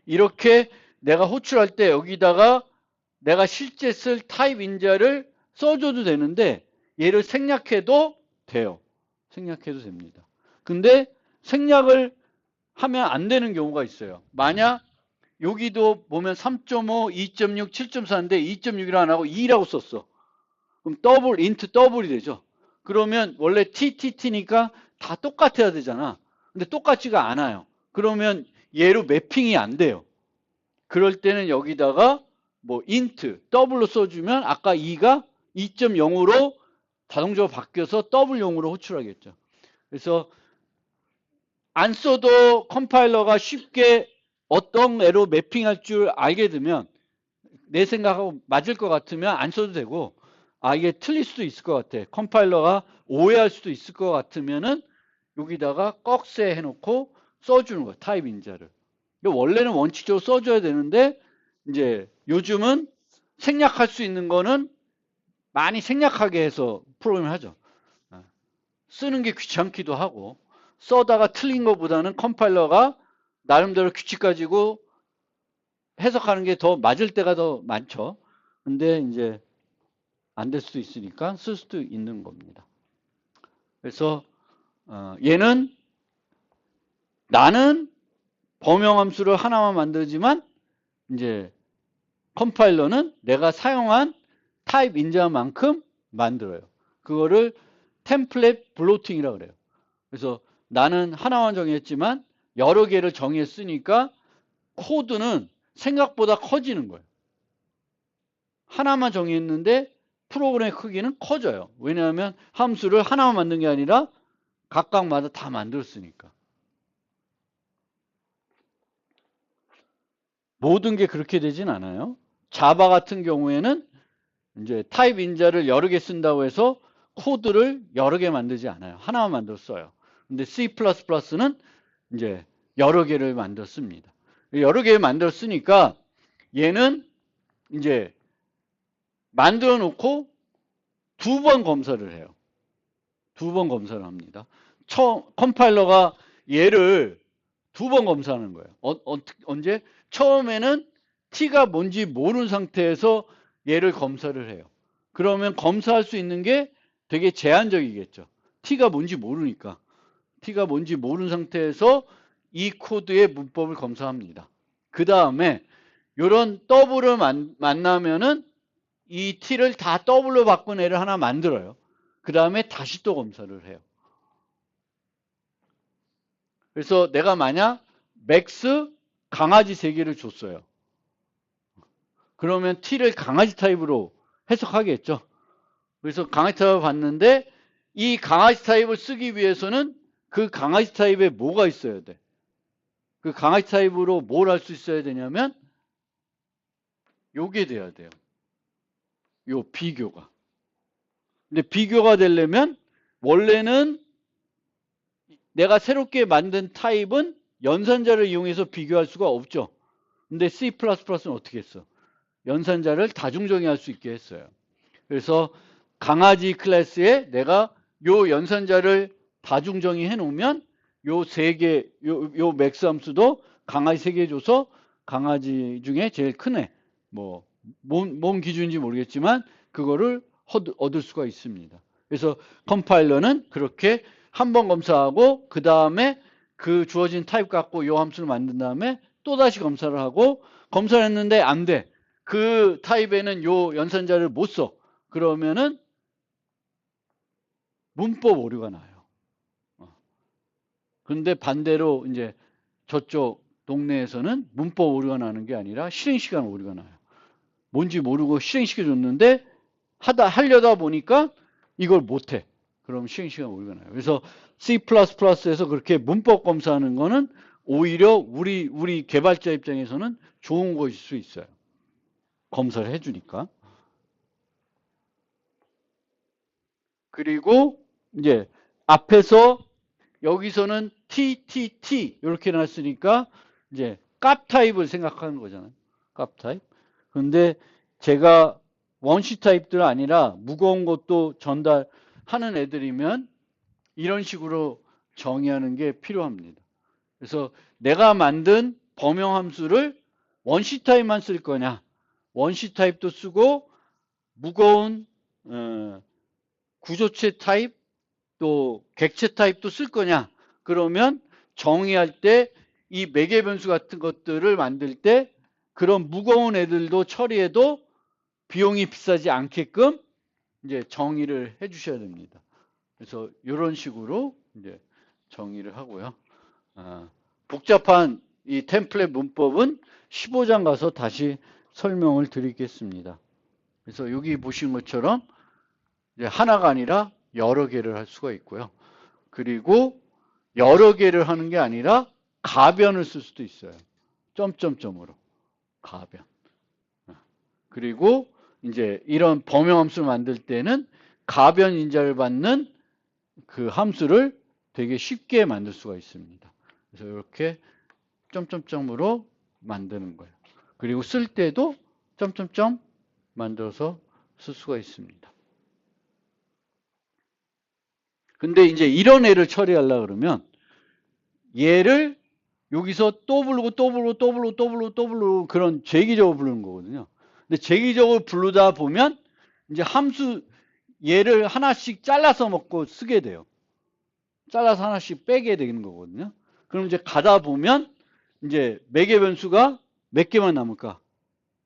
이렇게 내가 호출할 때 여기다가 내가 실제 쓸 타입 인자를 써줘도 되는데 얘를 생략해도 돼요. 생략해도 됩니다. 근데 생략을 하면 안 되는 경우가 있어요. 만약 여기도 보면 3.5, 2.6, 7.4인데 2.6이라 안 하고 2라고 썼어. 그럼 int 더블이 되죠. 그러면 원래 TTT니까 다 똑같아야 되잖아. 근데 똑같지가 않아요. 그러면 얘로 매핑이 안 돼요. 그럴 때는 여기다가 뭐 int 더블로 써주면 아까 2가 2.0으로 자동적으로 바뀌어서 더블용으로 호출하겠죠. 그래서 안 써도 컴파일러가 쉽게 어떤 애로 매핑할 줄 알게 되면 내 생각하고 맞을 것 같으면 안 써도 되고 아 이게 틀릴 수도 있을 것 같아. 컴파일러가 오해할 수도 있을 것 같으면은 여기다가 꺽쇠 해놓고 써주는 거야. 타입 인자를. 원래는 원칙적으로 써줘야 되는데 이제 요즘은 생략할 수 있는 거는 많이 생략하게 해서 프로그램을 하죠. 쓰는 게 귀찮기도 하고 써다가 틀린 것보다는 컴파일러가 나름대로 규칙 가지고 해석하는 게 더 맞을 때가 더 많죠. 근데 이제 안 될 수도 있으니까 쓸 수도 있는 겁니다. 그래서 얘는 나는 범용함수를 하나만 만들지만 이제 컴파일러는 내가 사용한 타입 인자만큼 만들어요. 그거를 템플릿 블로팅이라고 그래요. 그래서 나는 하나만 정했지만 여러 개를 정했으니까 코드는 생각보다 커지는 거예요. 하나만 정했는데 프로그램의 크기는 커져요. 왜냐하면 함수를 하나만 만든 게 아니라 각각마다 다 만들었으니까. 모든 게 그렇게 되진 않아요. 자바 같은 경우에는 이제 타입 인자를 여러 개 쓴다고 해서 코드를 여러 개 만들지 않아요. 하나만 만들어 써요. 근데 C++는 이제 여러 개를 만들어 씁니다. 여러 개를 만들어 쓰니까 얘는 이제 만들어 놓고 두 번 검사를 해요. 두 번 검사를 합니다. 컴파일러가 얘를 두 번 검사하는 거예요. 언제? 처음에는 t가 뭔지 모르는 상태에서 얘를 검사를 해요. 그러면 검사할 수 있는 게 되게 제한적이겠죠. t가 뭔지 모르니까. t가 뭔지 모르는 상태에서 이 코드의 문법을 검사합니다. 그 다음에 이런 더블을 만나면은 이 t를 다 더블로 바꾼 애를 하나 만들어요. 그 다음에 다시 또 검사를 해요. 그래서 내가 만약 맥스 강아지 3개를 줬어요. 그러면 t를 강아지 타입으로 해석하겠죠. 그래서 강아지 타입을 봤는데 이 강아지 타입을 쓰기 위해서는 그 강아지 타입에 뭐가 있어야 돼? 그 강아지 타입으로 뭘 할 수 있어야 되냐면 요게 돼야 돼요. 요 비교가. 근데 비교가 되려면 원래는 내가 새롭게 만든 타입은 연산자를 이용해서 비교할 수가 없죠. 근데 C++는 어떻게 했어? 연산자를 다중정의할 수 있게 했어요. 그래서 강아지 클래스에 내가 요 연산자를 다중정의해 놓으면 요 3개, 요 맥스 함수도 강아지 3개 줘서 강아지 중에 제일 큰 애, 뭔 기준인지 모르겠지만 그거를 얻을 수가 있습니다. 그래서 컴파일러는 그렇게 한 번 검사하고 그 다음에 그 주어진 타입 갖고 요 함수를 만든 다음에 또 다시 검사를 하고 검사를 했는데 안 돼. 그 타입에는 요 연산자를 못 써. 그러면은 문법 오류가 나요. 근데 반대로 이제 저쪽 동네에서는 문법 오류가 나는 게 아니라 실행시간 오류가 나요. 뭔지 모르고 실행시켜 줬는데 하려다 보니까 이걸 못해. 그럼 실행시간 오류가 나요. 그래서 C++에서 그렇게 문법 검사하는 거는 오히려 우리 개발자 입장에서는 좋은 것일 수 있어요. 검사를 해주니까. 그리고 이제 앞에서 여기서는 TTT 이렇게 놨으니까 이제 값 타입을 생각하는 거잖아요. 값 타입. 근데 제가 원시 타입들 아니라 무거운 것도 전달하는 애들이면 이런 식으로 정의하는 게 필요합니다. 그래서 내가 만든 범용 함수를 원시 타입만 쓸 거냐, 원시 타입도 쓰고 무거운 구조체 타입 또 객체 타입도 쓸 거냐? 그러면 정의할 때 이 매개 변수 같은 것들을 만들 때 그런 무거운 애들도 처리해도 비용이 비싸지 않게끔 이제 정의를 해 주셔야 됩니다. 그래서 이런 식으로 이제 정의를 하고요. 복잡한 이 템플릿 문법은 15장 가서 다시 설명을 드리겠습니다. 그래서 여기 보신 것처럼 이제 하나가 아니라 여러 개를 할 수가 있고요. 그리고 여러 개를 하는 게 아니라 가변을 쓸 수도 있어요. 점점점으로. 가변. 그리고 이제 이런 범용함수를 만들 때는 가변 인자를 받는 그 함수를 되게 쉽게 만들 수가 있습니다. 그래서 이렇게 점점점으로 만드는 거예요. 그리고 쓸 때도 점점점 만들어서 쓸 수가 있습니다. 근데 이제 이런 애를 처리하려고 그러면 얘를 여기서 또 부르고 또 부르고 또 부르고 또 부르고 또 부르고 그런 재기적으로 부르는 거거든요. 근데 재기적으로 부르다 보면 이제 함수 얘를 하나씩 잘라서 먹고 쓰게 돼요. 잘라서 하나씩 빼게 되는 거거든요. 그럼 이제 가다 보면 이제 매개 변수가 몇 개만 남을까?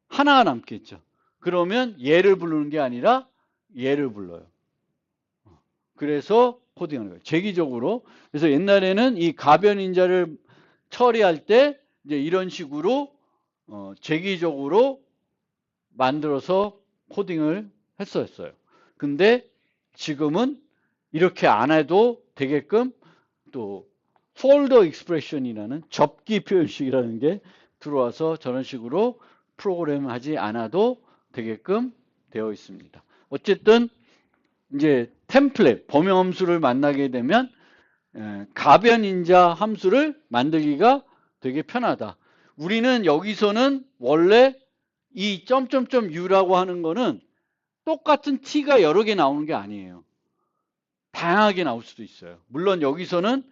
하나가 남겠죠. 그러면 얘를 부르는 게 아니라 얘를 불러요. 그래서 코딩하는 거예요. 재기적으로. 그래서 옛날에는 이 가변인자를 처리할 때 이제 이런 식으로 재기적으로 만들어서 코딩을 했었어요. 근데 지금은 이렇게 안 해도 되게끔 또 폴더 익스프레션이라는 접기 표현식이라는 게 들어와서 저런 식으로 프로그램하지 않아도 되게끔 되어 있습니다. 어쨌든 이제 템플릿, 범용함수를 만나게 되면 가변인자 함수를 만들기가 되게 편하다. 우리는 여기서는 원래 이 .u라고 하는 거는 똑같은 t가 여러 개 나오는 게 아니에요. 다양하게 나올 수도 있어요. 물론 여기서는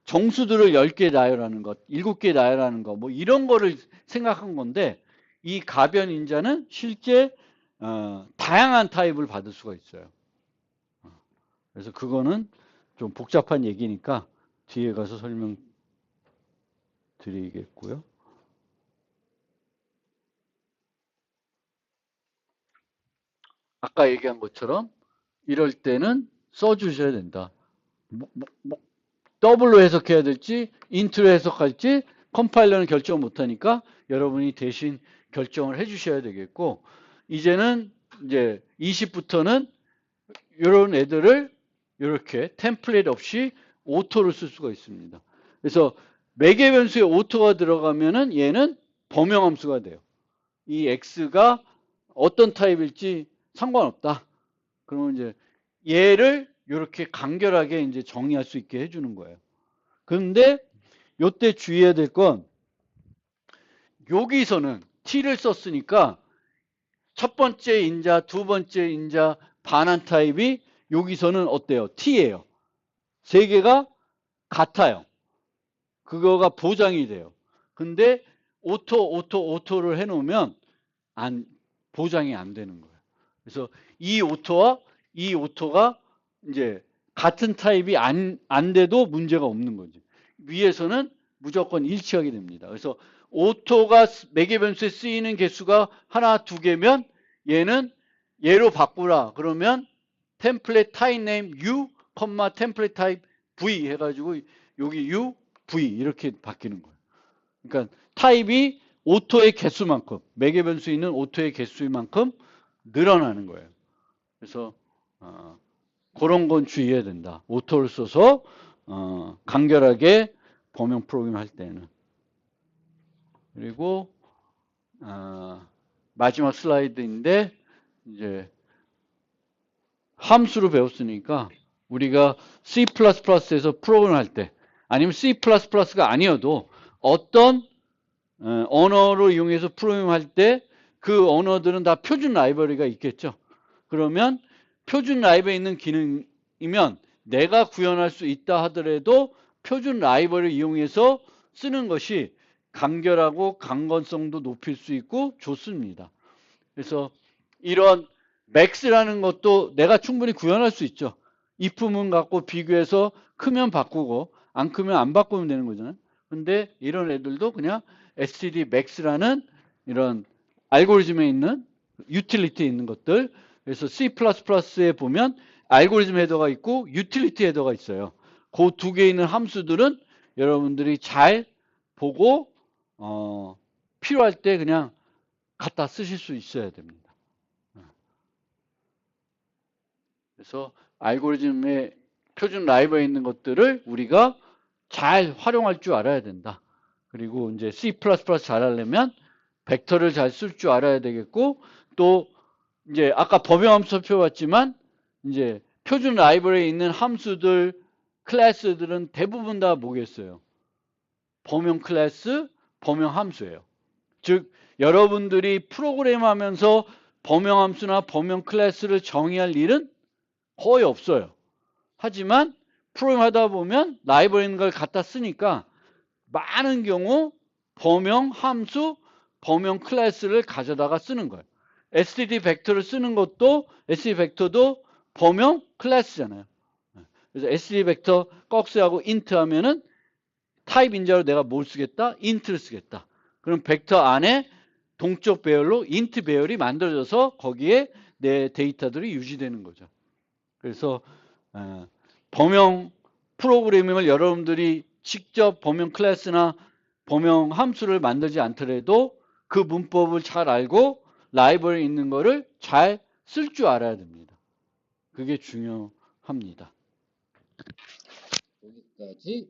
정수들을 10개 나열하는 것, 7개 나열하는 것, 뭐 이런 거를 생각한 건데 이 가변인자는 실제 다양한 타입을 받을 수가 있어요. 그래서 그거는 좀 복잡한 얘기니까 뒤에 가서 설명드리겠고요. 아까 얘기한 것처럼 이럴 때는 써주셔야 된다. 뭐, 더블로 해석해야 될지 인트로 해석할지 컴파일러는 결정 못하니까 여러분이 대신 결정을 해주셔야 되겠고 이제는 이제 20부터는 이런 애들을 이렇게 템플릿 없이 오토를 쓸 수가 있습니다. 그래서 매개 변수에 오토가 들어가면은 얘는 범용함수가 돼요. 이 x가 어떤 타입일지 상관없다. 그러면 이제 얘를 이렇게 간결하게 이제 정의할 수 있게 해주는 거예요. 그런데 요때 주의해야 될 건 여기서는 t를 썼으니까 첫 번째 인자, 두 번째 인자 반환 타입이 여기서는 어때요? t예요. 세 개가 같아요. 그거가 보장이 돼요. 근데 오토를 해놓으면 보장이 안 되는 거예요. 그래서 이 오토와 이 오토가 이제 같은 타입이 안 돼도 문제가 없는 거지. 위에서는 무조건 일치하게 됩니다. 그래서 오토가 매개 변수에 쓰이는 개수가 하나, 두 개면 얘는 얘로 바꾸라. 그러면 템플릿 타입 네임 U, 템플릿 타입 V 해가지고 여기 U, V 이렇게 바뀌는 거예요. 그러니까 타입이 오토의 개수만큼 매개 변수에 있는 오토의 개수만큼 늘어나는 거예요. 그래서 그런 건 주의해야 된다. 오토를 써서 간결하게 범용 프로그램 할 때는. 그리고 마지막 슬라이드인데 이제 함수로 배웠으니까 우리가 C++에서 프로그램 할 때 아니면 C++가 아니어도 어떤 언어를 이용해서 프로그램 할 때 그 언어들은 다 표준 라이브러리가 있겠죠. 그러면 표준 라이브러리에 있는 기능이면 내가 구현할 수 있다 하더라도 표준 라이브러리를 이용해서 쓰는 것이 간결하고 강건성도 높일 수 있고 좋습니다. 그래서 이런 맥스라는 것도 내가 충분히 구현할 수 있죠. if문 갖고 비교해서 크면 바꾸고 안 크면 안 바꾸면 되는 거잖아요. 근데 이런 애들도 그냥 std max라는 이런 알고리즘에 있는 유틸리티에 있는 것들. 그래서 C++에 보면 알고리즘 헤더가 있고 유틸리티 헤더가 있어요. 그 두 개 있는 함수들은 여러분들이 잘 보고 필요할 때 그냥 갖다 쓰실 수 있어야 됩니다. 그래서 알고리즘의 표준 라이브러리에 있는 것들을 우리가 잘 활용할 줄 알아야 된다. 그리고 이제 C++ 잘하려면 벡터를 잘 쓸 줄 알아야 되겠고, 또 이제 아까 범용함수 살펴봤지만 이제 표준 라이브러리에 있는 함수들, 클래스들은 대부분 다 뭐겠어요? 범용 클래스, 범용 함수예요. 즉 여러분들이 프로그램 하면서 범용 함수나 범용 클래스를 정의할 일은 거의 없어요. 하지만 프로그램 하다 보면 라이브러리 있는 걸 갖다 쓰니까 많은 경우 범용 함수, 범용 클래스를 가져다가 쓰는 거예요. std 벡터를 쓰는 것도 std 벡터도 범용 클래스잖아요. 그래서 std 벡터 꺽쇠하고 int 하면은 타입 인자로 내가 뭘 쓰겠다? int를 쓰겠다. 그럼 벡터 안에 동적 배열로 int 배열이 만들어져서 거기에 내 데이터들이 유지되는 거죠. 그래서 범용 프로그래밍을 여러분들이 직접 범용 클래스나 범용 함수를 만들지 않더라도 그 문법을 잘 알고 라이브러리에 있는 거를 잘 쓸 줄 알아야 됩니다. 그게 중요합니다. 여기까지.